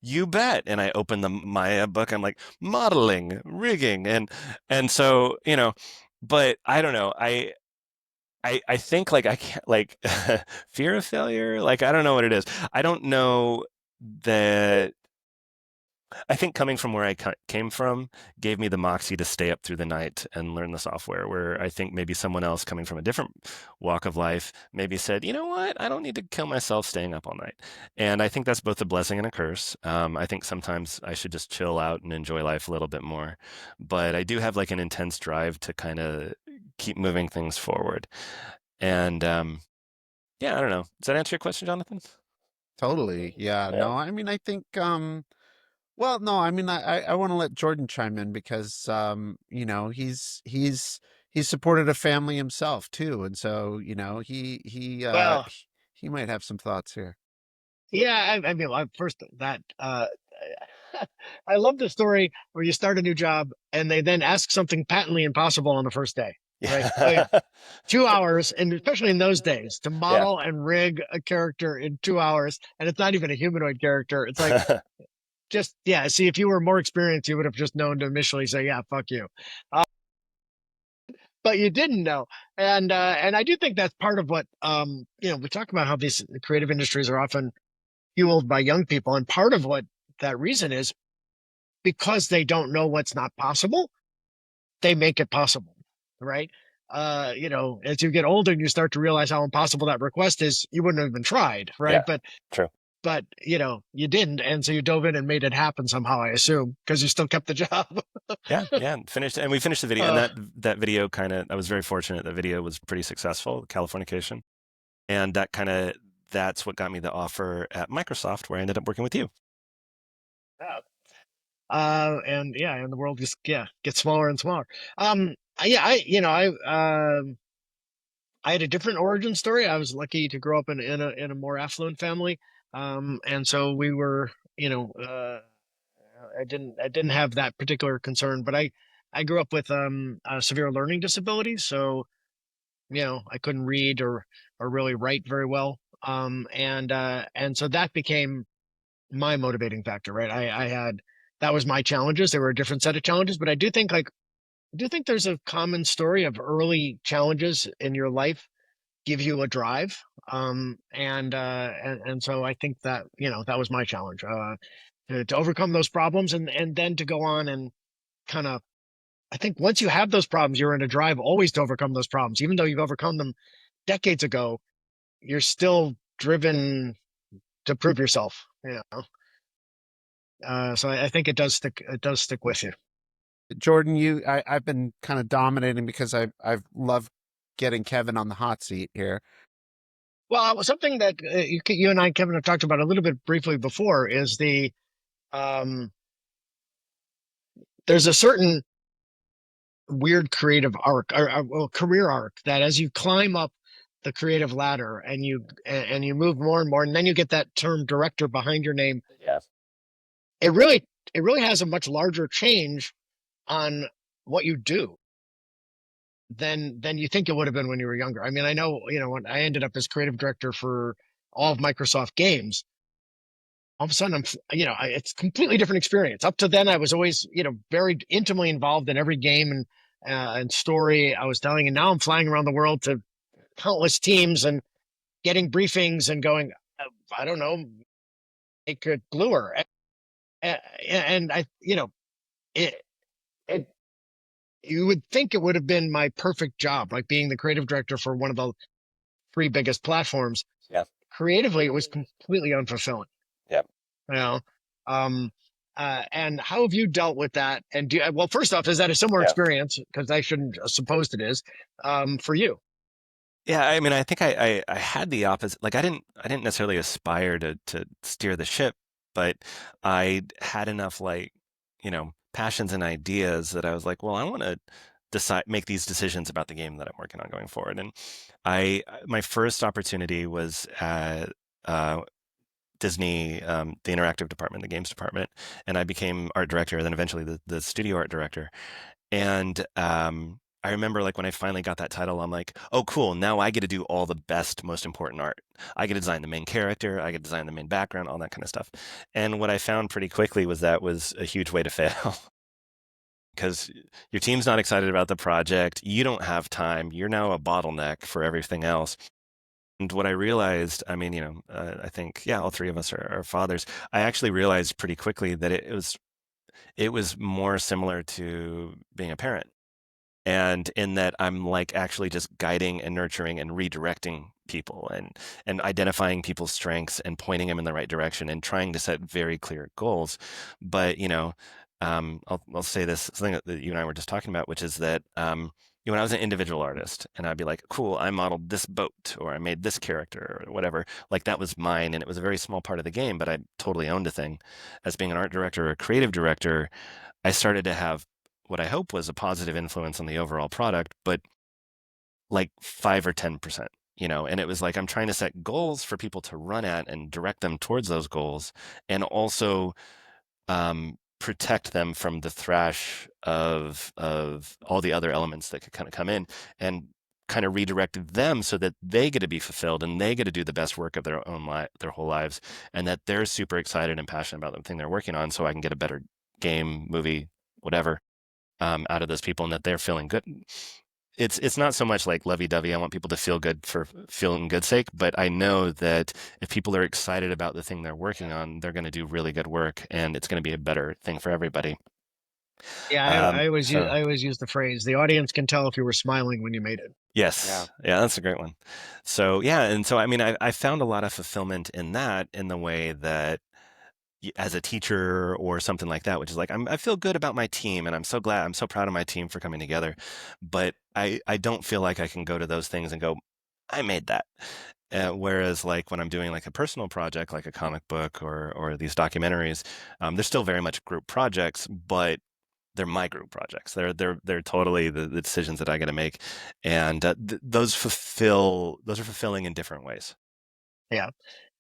you bet. And I opened the Maya book. I'm like, modeling, rigging, and so, but I don't know. I think like I can't like fear of failure. Like I don't know what it is. I don't know that I think coming from where I came from gave me the moxie to stay up through the night and learn the software. Where I think maybe someone else coming from a different walk of life maybe said, you know what, I don't need to kill myself staying up all night. And I think that's both a blessing and a curse. I think sometimes I should just chill out and enjoy life a little bit more. But I do have like an intense drive to kind of keep moving things forward. And yeah, I don't know. Does that answer your question, Jonathan? Totally. Yeah. Yeah. No, I mean, I think, well, no, I mean, I want to let Jordan chime in because, he's supported a family himself too. And so, Well, he might have some thoughts here. yeah, I mean, first that I love the story where you start a new job and they then ask something patently impossible on the first day, right? Like Yeah. 2 hours, and especially in those days, to Yeah. model and rig a character in 2 hours, and it's not even a humanoid character. It's like just yeah. See, if you were more experienced, you would have just known to initially say, "Yeah, fuck you." but you didn't know. And I do think that's part of what we talk about how these creative industries are often fueled by young people, and part of what that reason is because they don't know what's not possible, they make it possible, right? As you get older and you start to realize how impossible that request is, you wouldn't have even tried, right? Yeah, true. But you didn't, and so you dove in and made it happen somehow, I assume, because you still kept the job. Yeah, yeah, finished, and we finished the video, and uh, that video kind of, I was very fortunate. The video was pretty successful, Californication, and that's what got me the offer at Microsoft, where I ended up working with you. and yeah, and the world just gets smaller and smaller. Yeah, I had a different origin story. I was lucky to grow up in a more affluent family, and so we were, I didn't have that particular concern, but I grew up with a severe learning disability, so I couldn't read or really write very well, and so that became my motivating factor, right? I had that was my challenges. There were a different set of challenges, but I do think there's a common story of early challenges in your life give you a drive. And so I think that, that was my challenge, to overcome those problems and then to go on and kind of, I think once you have those problems, you're in a drive always to overcome those problems. Even though you've overcome them decades ago, you're still driven to prove yourself, so I think it does stick with you. Jordan, I've been kind of dominating because I've loved getting Kevin on the hot seat here. Well, something that you and I, Kevin, have talked about a little bit briefly before is um, there's a certain weird creative arc or well, career arc that as you climb up the creative ladder and you move more and more, and then you get that term director behind your name, Yeah. it really has a much larger change on what you do than you think it would have been when you were younger. I mean, I know, when I ended up as creative director for all of Microsoft games, all of a sudden it's a completely different experience. Up to then, I was always, very intimately involved in every game and story I was telling. And now I'm flying around the world to countless teams and getting briefings and going, I don't know, make it bluer. And it, it, you would think it would have been my perfect job, like being the creative director for one of the three biggest platforms. Yeah. Creatively, it was completely unfulfilling. Yeah. You know, um, and how have you dealt with that? And well, first off, is that a similar Yeah. experience? Because I shouldn't supposed it is, for you. Yeah, I mean, I think I had the opposite. Like, I didn't necessarily aspire to steer the ship, but I had enough, like, passions and ideas that I was like, well, I want to make these decisions about the game that I'm working on going forward. And my first opportunity was at Disney, the interactive department, the games department, and I became art director, then eventually the studio art director. And I remember, like, when I finally got that title, I'm like, oh, cool. Now I get to do all the best, most important art. I get to design the main character. I get to design the main background, all that kind of stuff. And what I found pretty quickly was that was a huge way to fail because your team's not excited about the project. You don't have time. You're now a bottleneck for everything else. And what I realized, I mean, I think, yeah, all three of us are fathers. I actually realized pretty quickly that it was more similar to being a parent. And in that I'm like actually just guiding and nurturing and redirecting people and identifying people's strengths and pointing them in the right direction and trying to set very clear goals. But I'll say this something that you and I were just talking about, which is that when I was an individual artist and I'd be like, cool, I modeled this boat or I made this character or whatever, like that was mine and it was a very small part of the game, but I totally owned the thing. As being an art director or a creative director, I started to have what I hope was a positive influence on the overall product, but like 5 or 10%, and it was like I'm trying to set goals for people to run at and direct them towards those goals, and also protect them from the thrash of all the other elements that could kind of come in, and kind of redirect them so that they get to be fulfilled and they get to do the best work of their own their whole lives, and that they're super excited and passionate about the thing they're working on, so I can get a better game, movie, whatever, out of those people, and that they're feeling good. it's not so much like lovey-dovey. I want people to feel good for feeling good sake, but I know that if people are excited about the thing they're working on, they're going to do really good work, and it's going to be a better thing for everybody. Yeah, I always use So I always use the phrase, the audience can tell if you were smiling when you made it. Yeah. yes, yeah, that's a great one. So yeah, and so I mean, I found a lot of fulfillment in that, in the way that as a teacher or something like that, which is like I feel good about my team, and I'm so glad, I'm so proud of my team for coming together, but I don't feel like I can go to those things and go, I made that. Whereas like when I'm doing like a personal project, like a comic book or these documentaries, they're still very much group projects, but they're my group projects. They're totally the decisions that I got to make, and those are fulfilling in different ways. Yeah.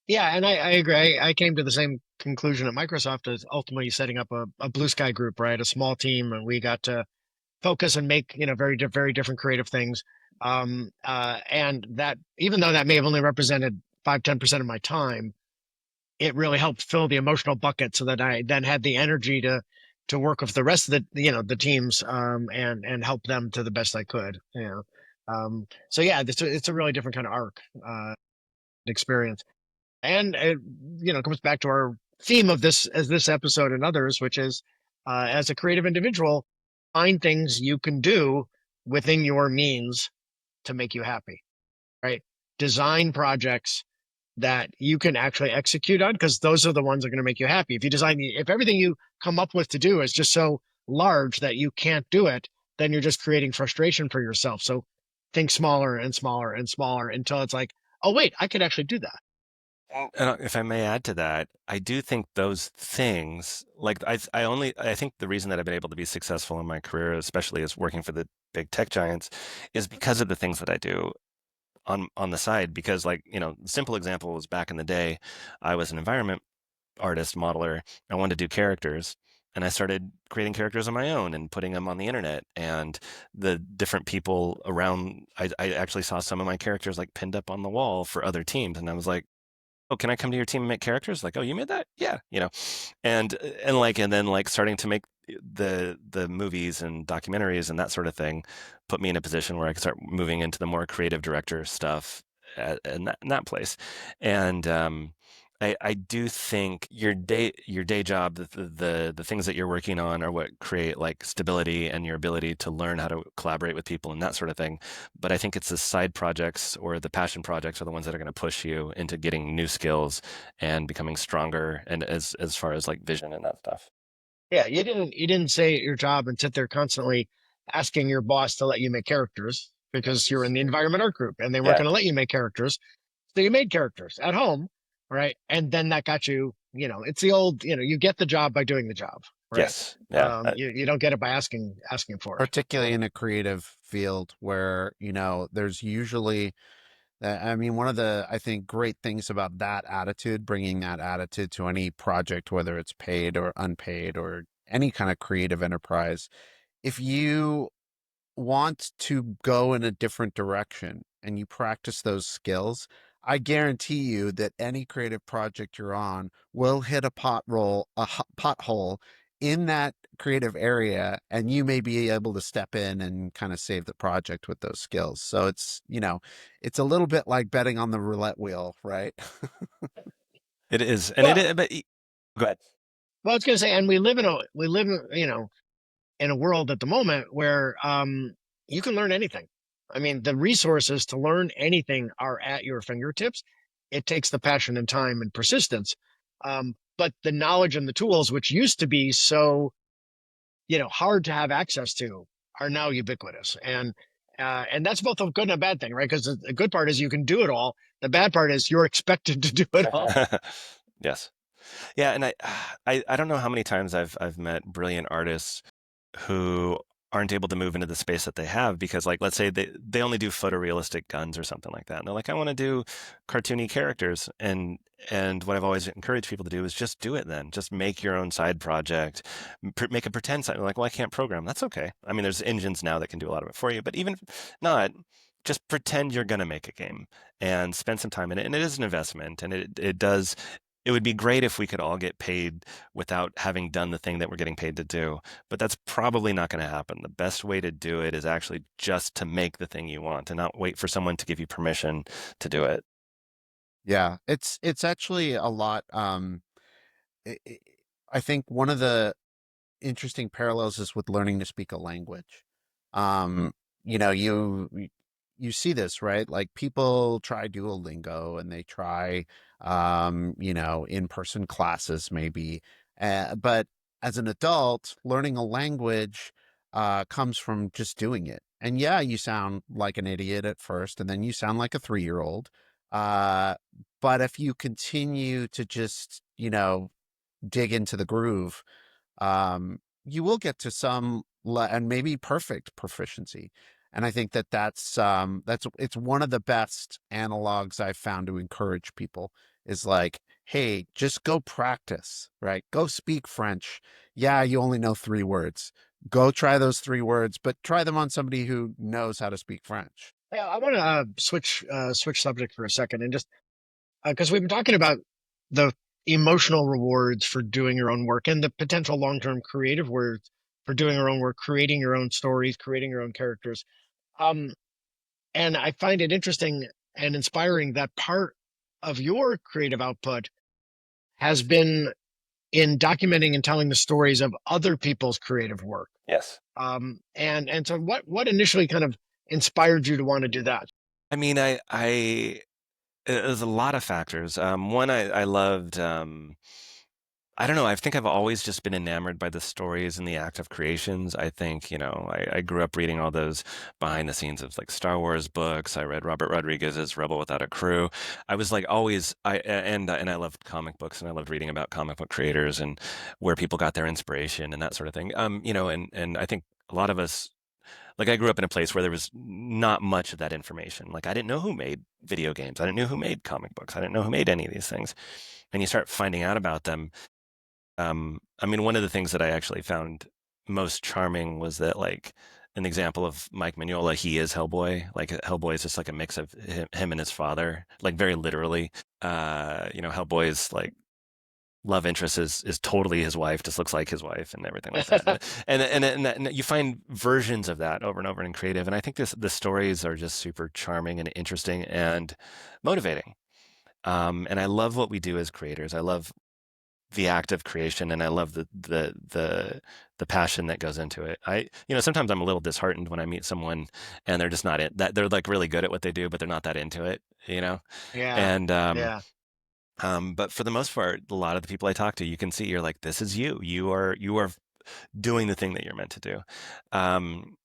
Yeah, and I agree. I came to the same conclusion at Microsoft as ultimately setting up a blue sky group, right? A small team, and we got to focus and make, very different creative things. And that, even though that may have only represented 5-10% of my time, it really helped fill the emotional bucket so that I then had the energy to work with the rest of the teams, and help them to the best I could. So yeah, it's a really different kind of arc, experience. And it comes back to our theme of this episode and others, which is, as a creative individual, find things you can do within your means to make you happy, right? Design projects that you can actually execute on, because those are the ones that are going to make you happy. If everything you come up with to do is just so large that you can't do it, then you're just creating frustration for yourself. So think smaller and smaller and smaller until it's like, oh wait, I could actually do that. And if I may add to that, I do think those things, like I think the reason that I've been able to be successful in my career, especially as working for the big tech giants, is because of the things that I do on the side. Because like, simple example was back in the day, I was an environment artist, modeler. I wanted to do characters. And I started creating characters on my own and putting them on the internet. And the different people around, I actually saw some of my characters like pinned up on the wall for other teams. And I was like, oh, can I come to your team and make characters? Like, oh, you made that? Yeah, and then like starting to make the movies and documentaries and that sort of thing, put me in a position where I could start moving into the more creative director stuff in that place. And I do think your day job, the things that you're working on are what create like stability and your ability to learn how to collaborate with people and that sort of thing. But I think it's the side projects or the passion projects are the ones that are going to push you into getting new skills and becoming stronger, and as far as like vision and that stuff. Yeah, you didn't say your job and sit there constantly asking your boss to let you make characters because you're in the environment art group and they weren't Yeah. going to let you make characters. So you made characters at home, right? And then that got you, it's the old, you get the job by doing the job, right? Yes. Yeah. You don't get it by asking for it. Particularly in a creative field where, there's usually, I mean, one of the, I think, great things about that attitude, bringing that attitude to any project, whether it's paid or unpaid or any kind of creative enterprise, if you want to go in a different direction and you practice those skills, I guarantee you that any creative project you're on will hit pothole in that creative area, and you may be able to step in and kind of save the project with those skills. So it's a little bit like betting on the roulette wheel, right? It is, and it Well, is, but go ahead. well, I was going to say, and we live in a world at the moment where, you can learn anything. I mean, the resources to learn anything are at your fingertips. It takes the passion and time and persistence. But the knowledge and the tools, which used to be so, hard to have access to, are now ubiquitous. And that's both a good and a bad thing, right? Because the good part is you can do it all. The bad part is you're expected to do it all. Yes. Yeah, and I don't know how many times I've met brilliant artists who aren't able to move into the space that they have because, like, let's say they only do photorealistic guns or something like that, and they're like, I want to do cartoony characters, and what I've always encouraged people to do is just do it. Then just make your own side project, make a pretend side. Like, well, I can't program. That's okay. I mean, there's engines now that can do a lot of it for you, but even not. Just pretend you're gonna make a game and spend some time in it, and it is an investment, and it does. it would be great if we could all get paid without having done the thing that we're getting paid to do, but that's probably not going to happen. The best way to do it is actually just to make the thing you want and not wait for someone to give you permission to do it. Yeah, it's actually a lot. I think one of the interesting parallels is with learning to speak a language. Um, you know, you see this, right? Like people try Duolingo and they try, in-person classes maybe. But as an adult, learning a language comes from just doing it. And yeah, you sound like an idiot at first, and then you sound like a 3-year-old. Uh, but if you continue to just, dig into the groove, you will get to some and maybe perfect proficiency. And I think that that's it's one of the best analogs I've found to encourage people is like, hey, just go practice, right? Go speak French. Yeah, you only know 3 words. Go try those 3 words, but try them on somebody who knows how to speak French. Yeah, I want to switch subject for a second and just because we've been talking about the emotional rewards for doing your own work and the potential long-term creative rewards for doing your own work, creating your own stories, creating your own characters. Um, and I find it interesting and inspiring that part of your creative output has been in documenting and telling the stories of other people's creative work. Yes. And so what initially kind of inspired you to want to do that? I mean, there's a lot of factors. One, I loved, I don't know, I think I've always just been enamored by the stories and the act of creations. I think, I grew up reading all those behind the scenes of like Star Wars books. I read Robert Rodriguez's Rebel Without a Crew. I was like always, and I loved comic books and I loved reading about comic book creators and where people got their inspiration and that sort of thing. And I think a lot of us, like I grew up in a place where there was not much of that information. Like I didn't know who made video games. I didn't know who made comic books. I didn't know who made any of these things. And you start finding out about them. I mean, one of the things that I actually found most charming was that like an example of Mike Mignola, he is Hellboy. Like Hellboy is just like a mix of him and his father, like very literally. Hellboy's like love interest is totally his wife, just looks like his wife and everything like that. And you find versions of that over and over in creative. And I think the stories are just super charming and interesting and motivating. And I love what we do as creators. I love the act of creation and I love the passion that goes into it. Sometimes I'm a little disheartened when I meet someone and they're just not it that they're like really good at what they do, but they're not that into it, you know? Yeah, And yeah. but for the most part, a lot of the people I talk to, you can see you're like, this is you. You are doing the thing that you're meant to do. Um,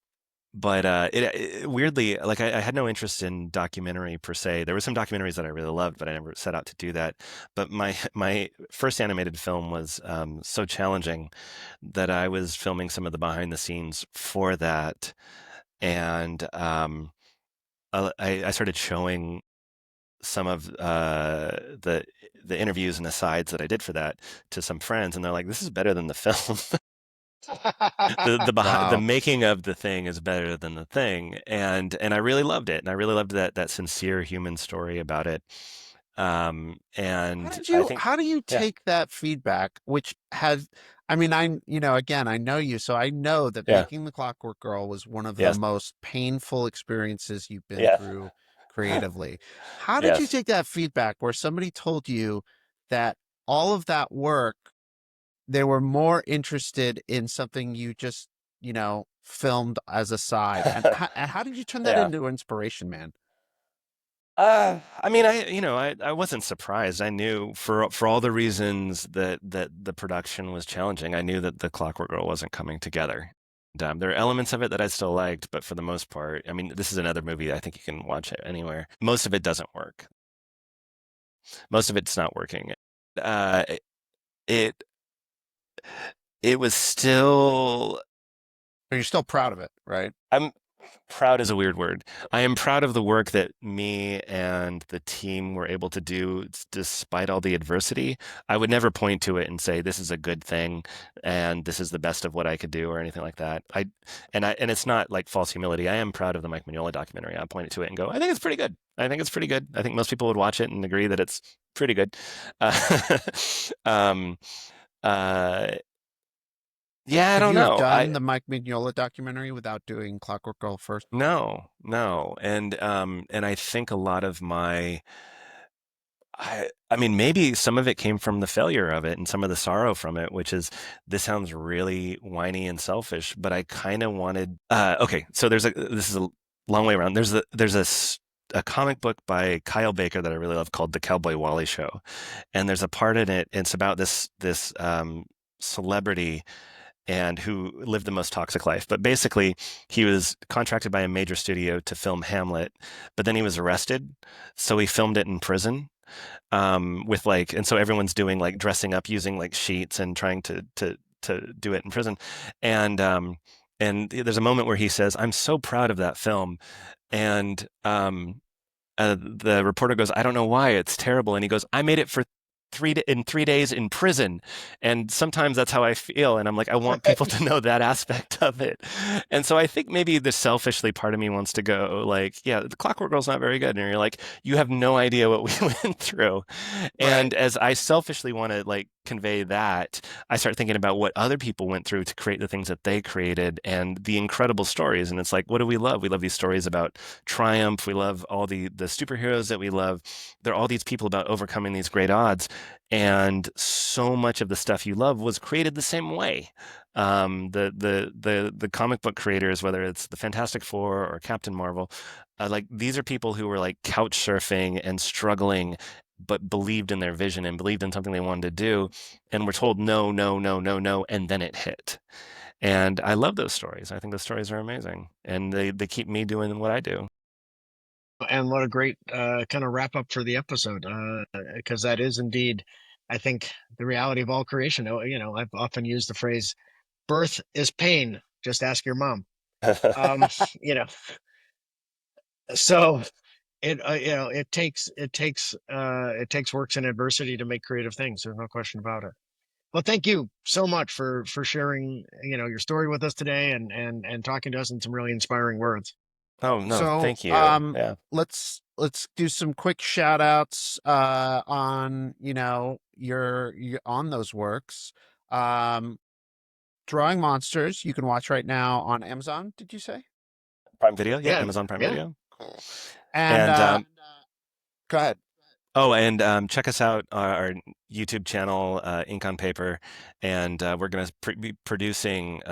but it weirdly, like I had no interest in documentary per se. There were some documentaries that I really loved, but I never set out to do that. But my first animated film was so challenging that I was filming some of the behind the scenes for that, and I started showing some of the interviews and asides that I did for that to some friends, and they're like, "This is better than the film." The Wow. making of the thing is better than the thing, and I really loved it, and I really loved that sincere human story about it. And I think, How do you yeah, take that feedback, which has, I mean, again, I know you, so I know that yeah, making The Clockwork Girl was one of the yes, most painful experiences you've been yes, through creatively. How did you yes. take that feedback where somebody told you that all of that work, they were more interested in something you just, filmed as a side? And how did you turn that Yeah. into inspiration, man? I mean, I wasn't surprised. I knew for all the reasons that the production was challenging. I knew that the Clockwork Girl wasn't coming together. And, there are elements of it that I still liked, but for the most part, I mean, this is another movie I think you can watch it anywhere. Most of it doesn't work. Most of it's not working. Uh, it it was still. But you're still proud of it, right? I'm. Proud is a weird word. I am proud of the work that me and the team were able to do despite all the adversity. I would never point to it and say this is a good thing and this is the best of what I could do or anything like that. And it's not like false humility. I am proud of the Mike Mignola documentary. I point to it and go, I think it's pretty good. I think it's pretty good. I think most people would watch it and agree that it's pretty good. Uh, um, uh, yeah, I Could don't you have know. done the Mike Mignola documentary without doing Clockwork Girl first? No, no. And I think a lot of I mean maybe some of it came from the failure of it and some of the sorrow from it, which is this sounds really whiny and selfish, but I kind of wanted okay, so this is a long way around. A comic book by Kyle Baker that I really love called The Cowboy Wally Show. And there's a part in it, it's about this celebrity and who lived the most toxic life. But basically, he was contracted by a major studio to film Hamlet, but then he was arrested. So he filmed it in prison with like, and so everyone's doing like dressing up using like sheets and trying to do it in prison. And, and there's a moment where he says, I'm so proud of that film. And the reporter goes, I don't know why, it's terrible. And he goes, I made it for in 3 days in prison. And sometimes that's how I feel. And I'm like, I want people to know that aspect of it. And so I think maybe the selfishly part of me wants to go like, yeah, the Clockwork Girl's not very good. And you're like, you have no idea what we went through. Right. And as I selfishly want to like convey that, I start thinking about what other people went through to create the things that they created and the incredible stories. And it's like, what do we love? We love these stories about triumph. We love all the superheroes that we love. There are all these people about overcoming these great odds. And so much of the stuff you love was created the same way. The comic book creators, whether it's the Fantastic Four or Captain Marvel, like these are people who were like couch surfing and struggling, but believed in their vision and believed in something they wanted to do, and were told no, no, no, no, no, and then it hit. And I love those stories. I think those stories are amazing, and they keep me doing what I do. And what a great kind of wrap up for the episode, because that is indeed, I think, the reality of all creation. I've often used the phrase "birth is pain." Just ask your mom. Um, you know, so it takes works and adversity to make creative things. There's no question about it. Well, thank you so much for sharing your story with us today and talking to us in some really inspiring words. Oh no, So, thank you. Yeah. let's do some quick shout outs on, your on those works. Um, Drawing Monsters, you can watch right now on Amazon, did you say? Prime Video. Yep, Yeah, Amazon Prime yeah. Video. Cool. And And go ahead. oh, and check us out our YouTube channel, Ink on Paper, and we're going to be producing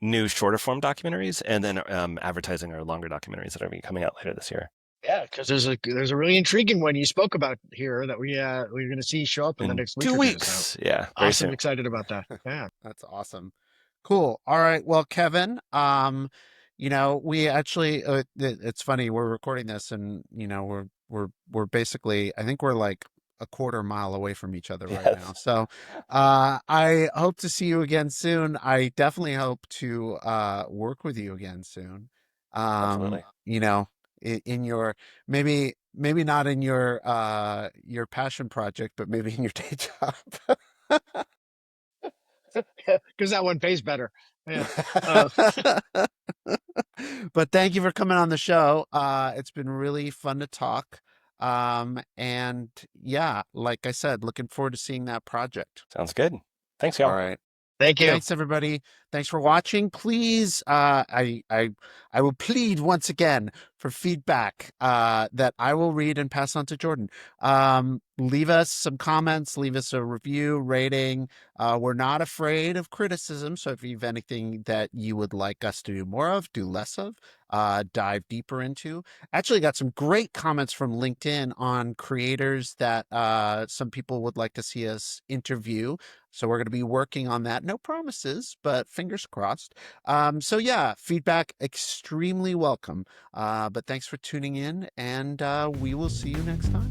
new shorter form documentaries, and then advertising our longer documentaries that are be coming out later this year. Yeah, because there's a really intriguing one you spoke about here that we're going to see show up in the In next week two or two. So weeks, yeah, very awesome, soon. excited about that. Yeah. That's awesome. Cool. All right. Well, Kevin, we actually it's funny, we're recording this and we're basically, I think we're like a quarter mile away from each other right now. Yes, So, I hope to see you again soon. I definitely hope to work with you again soon. absolutely. You know, in your, maybe not in your passion project, but maybe in your day job. Because that one pays better. Yeah. Uh, But thank you for coming on the show. It's been really fun to talk. And yeah, like I said, looking forward to seeing that project. Sounds good. Thanks, All y'all. right. Thank you. Thanks, everybody. Thanks for watching. Please, I will plead once again for feedback that I will read and pass on to Jordan. Leave us some comments, leave us a review, rating. We're not afraid of criticism. So if you have anything that you would like us to do more of, do less of, dive deeper into. Actually got some great comments from LinkedIn on creators that some people would like to see us interview. So we're going to be working on that. No promises, but fingers crossed. So yeah, feedback extremely welcome. But thanks for tuning in, and we will see you next time.